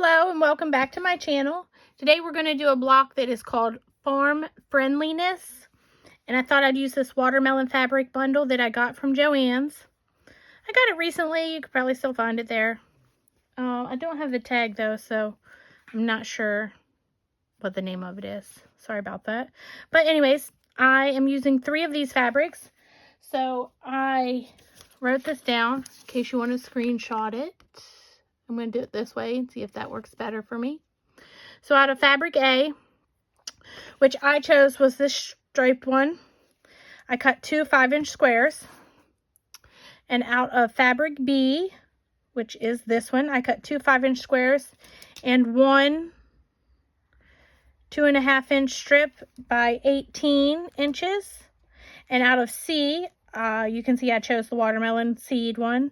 Hello and welcome back to my channel. Today we're going to do a block that is called Farm Friendliness. And I thought I'd use this watermelon fabric bundle that I got from Joann's. I got it recently. You could probably still find it there. I don't have the tag though, so I'm not sure what the name of it is. Sorry about that. But anyways, I am using 3 of these fabrics. So I wrote this down in case you want to screenshot it. I'm going to do it this way and see if that works better for me. So out of fabric A, which I chose was this striped one, I cut 2 5-inch squares. And out of fabric B, which is this one, I cut 2 5-inch squares and 1 2.5-inch strip by 18 inches. And out of C, you can see I chose the watermelon seed one.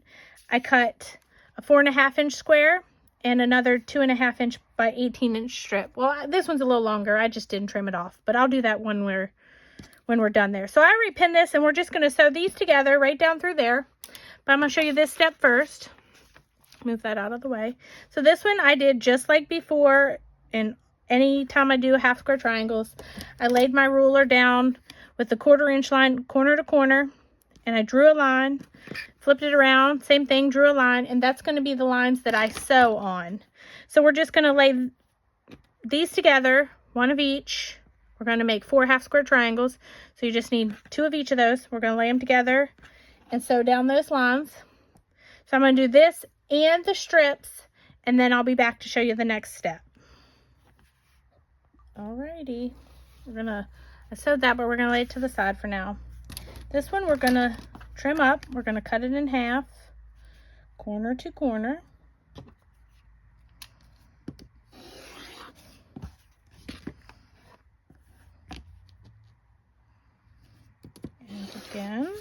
I cut a 4.5-inch square and another 2.5-inch by 18-inch strip. Well, this one's a little longer. I just didn't trim it off, but I'll do that when we're done there. So I already pinned this, and we're just going to sew these together right down through there. But I'm going to show you this step first. Move that out of the way. So this one I did just like before, and any time I do half square triangles, I laid my ruler down with the 1/4-inch line corner to corner, and I drew a line, flipped it around, same thing, drew a line, and that's going to be the lines that I sew on. So we're just going to lay these together, 1 of each. We're going to make 4 half square triangles, so you just need 2 of each of those. We're going to lay them together and sew down those lines. So I'm going to do this and the strips, and then I'll be back to show you the next step. Alrighty, I sewed that, but we're going to lay it to the side for now. This one we're going to trim up. We're going to cut it in half, corner to corner. And again.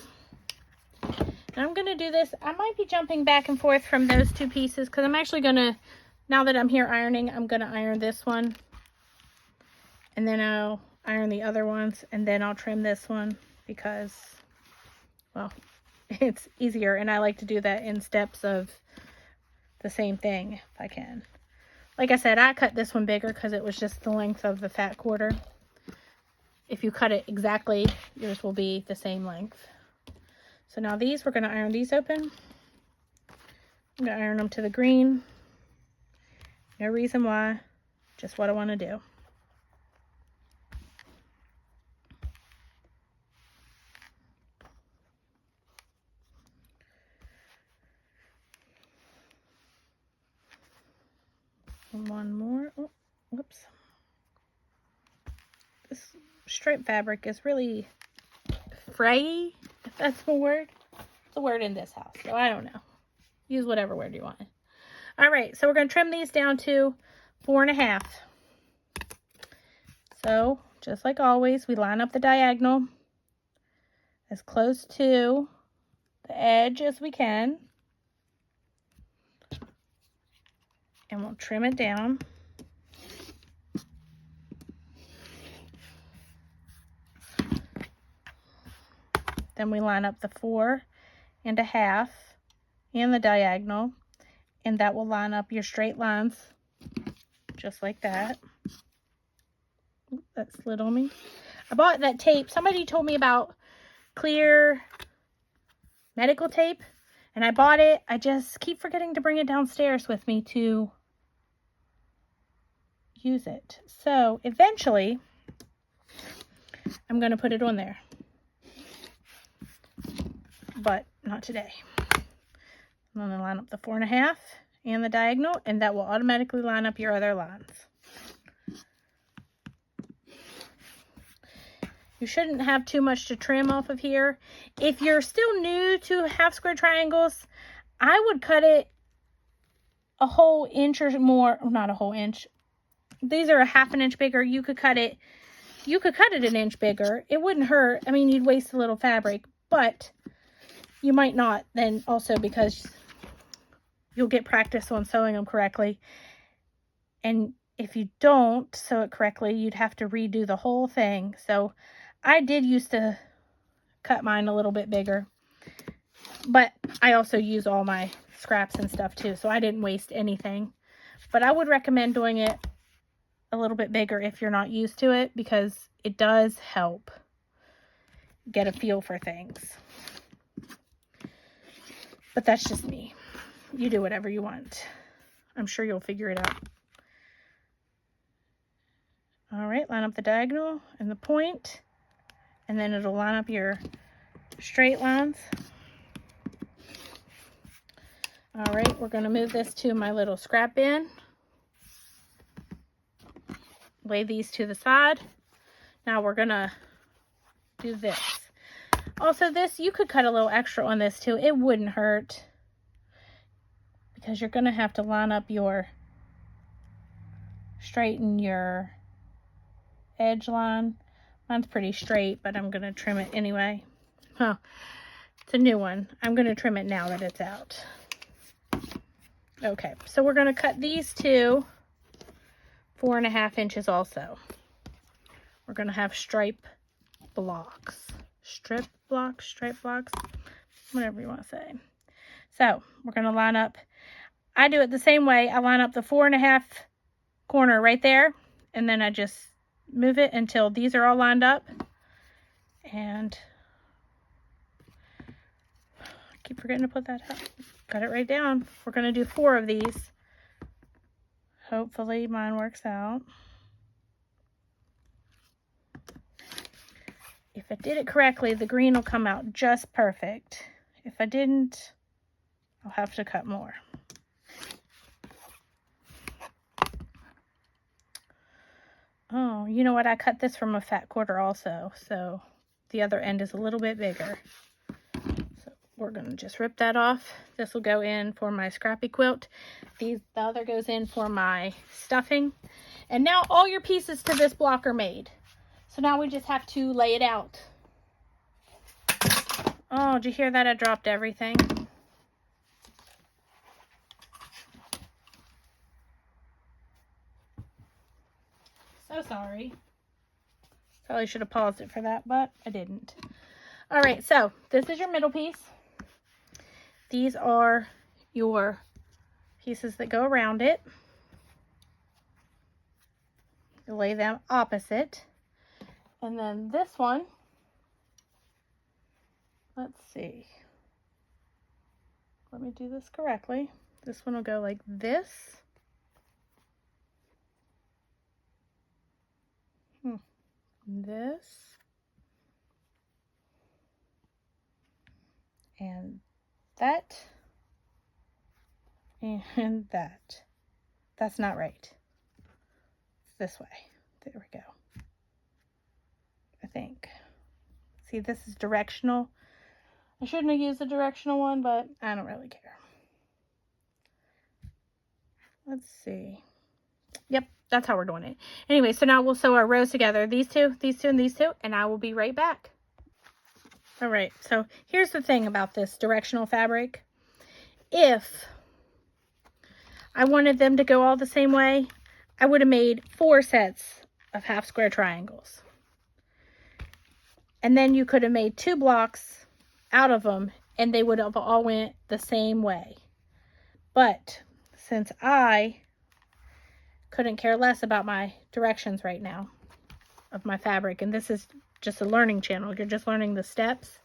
And I'm going to do this. I might be jumping back and forth from those 2 pieces because I'm actually going to, now that I'm here ironing, I'm going to iron this one. And then I'll iron the other ones, and then I'll trim this one because, well, it's easier, and I like to do that in steps of the same thing if I can. Like I said, I cut this one bigger because it was just the length of the fat quarter. If you cut it exactly, yours will be the same length. So now these, we're going to iron these open. I'm going to iron them to the green. No reason why, just what I want to do. And 1 more. Oh, whoops. This striped fabric is really frayy, if that's a word. It's a word in this house, so I don't know. Use whatever word you want. All right, so we're going to trim these down to 4.5. So, just like always, we line up the diagonal as close to the edge as we can. And we'll trim it down. Then we line up the 4.5 and the diagonal, and that will line up your straight lines just like that. Ooh, that slid on me. I bought that tape. Somebody told me about clear medical tape, and I bought it. I just keep forgetting to bring it downstairs with me to use it. So eventually I'm going to put it on there, but not today. I'm going to line up the 4.5 and the diagonal, and that will automatically line up your other lines. You shouldn't have too much to trim off of here. If you're still new to half square triangles, I would cut it a whole inch or more. Not a whole inch. These are a 1/2 inch bigger. You could cut it an inch bigger. It wouldn't hurt. I mean, you'd waste a little fabric, but you might not then also, because you'll get practice on sewing them correctly. And if you don't sew it correctly, you'd have to redo the whole thing. So I did used to cut mine a little bit bigger, but I also use all my scraps and stuff too, so I didn't waste anything. but I would recommend doing it a little bit bigger if you're not used to it, because it does help get a feel for things. But that's just me. You do whatever you want. I'm sure you'll figure it out. All right, line up the diagonal and the point, and then it'll line up your straight lines. All right, we're going to move this to my little scrap bin. Lay these to the side. Now we're going to do this. Also, this, you could cut a little extra on this too. It wouldn't hurt, because you're going to have to line up straighten your edge line. Mine's pretty straight, but I'm going to trim it anyway. Huh. It's a new one. I'm going to trim it now that it's out. Okay, so we're going to cut these two 4.5 inches also. We're going to have stripe blocks. Stripe blocks, whatever you want to say. So we're going to line up. I do it the same way. I line up the 4.5 corner right there, and then I just move it until these are all lined up. And I keep forgetting to put that up. Got it right down. We're going to do 4 of these. Hopefully mine works out. If I did it correctly, the green will come out just perfect. If I didn't, I'll have to cut more. Oh, you know what? I cut this from a fat quarter also, so the other end is a little bit bigger. So we're going to just rip that off. This will go in for my scrappy quilt. The other goes in for my stuffing. And now all your pieces to this block are made. So now we just have to lay it out. Oh, did you hear that? I dropped everything. So sorry. Probably should have paused it for that, but I didn't. All right, so this is your middle piece. These are your pieces that go around it. You lay them opposite. And then this one, let's see. Let me do this correctly. This one will go like this. This. And that. And that. That's not right. It's this way. There we go. I think. See, this is directional. I shouldn't have used the directional one, but I don't really care. Let's see. Yep, that's how we're doing it. Anyway, so now we'll sew our rows together. These two, and these two, and I will be right back. All right, so here's the thing about this directional fabric. If I wanted them to go all the same way, I would have made 4 sets of half square triangles. And then you could have made 2 blocks out of them, and they would have all went the same way. But since I couldn't care less about my directions right now of my fabric, and this is just a learning channel, you're just learning the steps,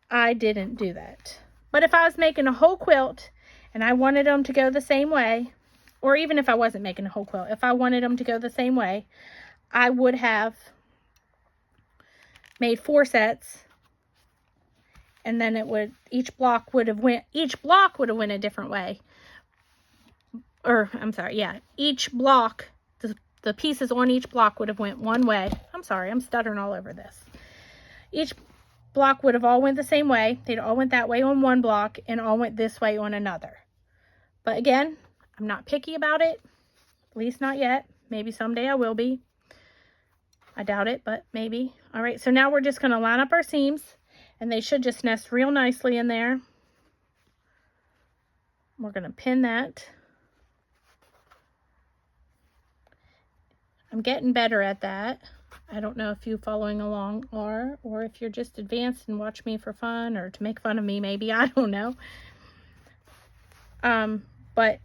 I didn't do that. But if I was making a whole quilt and I wanted them to go the same way, or even if I wasn't making a whole quilt, if I wanted them to go the same way, I would have made 4 sets, and then it would, each block would have went a different way. Or, I'm sorry, yeah, each block, the pieces on each block would have went one way. I'm sorry, I'm stuttering all over this. Each block would have all went the same way. They'd all went that way on one block and all went this way on another. But again, I'm not picky about it, at least not yet. Maybe someday I will be. I doubt it, but maybe. All right, so now we're just going to line up our seams, and they should just nest real nicely in there. We're going to pin that. I'm getting better at that. I don't know if you following along are, or if you're just advanced and watch me for fun or to make fun of me, maybe. I don't know. But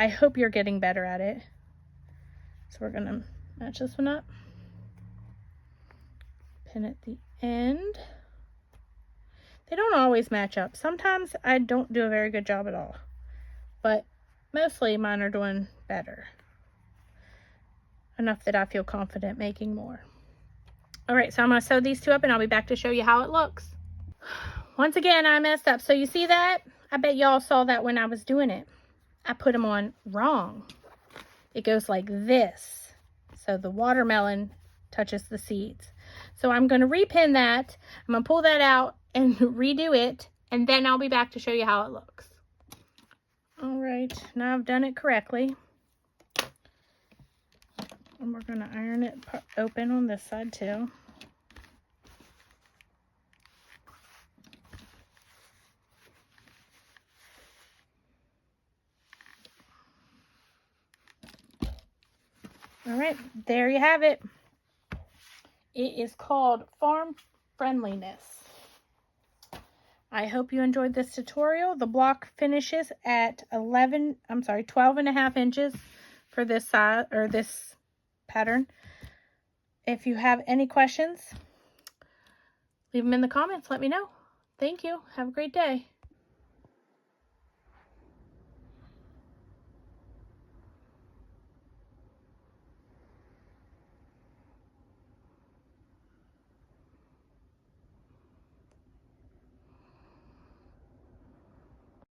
I hope you're getting better at it. So we're gonna match this one up. Pin at the end. They don't always match up. Sometimes I don't do a very good job at all, but mostly mine are doing better. Enough that I feel confident making more. All right, so I'm gonna sew these two up and I'll be back to show you how it looks. Once again, I messed up. So you see that? I bet y'all saw that when I was doing it. I put them on wrong. It goes like this. So the watermelon touches the seeds. So I'm going to repin that. I'm going to pull that out and redo it. And then I'll be back to show you how it looks. All right, now I've done it correctly. And we're going to iron it open on this side too. All right, there you have it. It is called Farm Friendliness. I hope you enjoyed this tutorial. The block finishes at 12.5 inches for this size or this pattern. If you have any questions, leave them in the comments. Let me know. Thank you. Have a great day.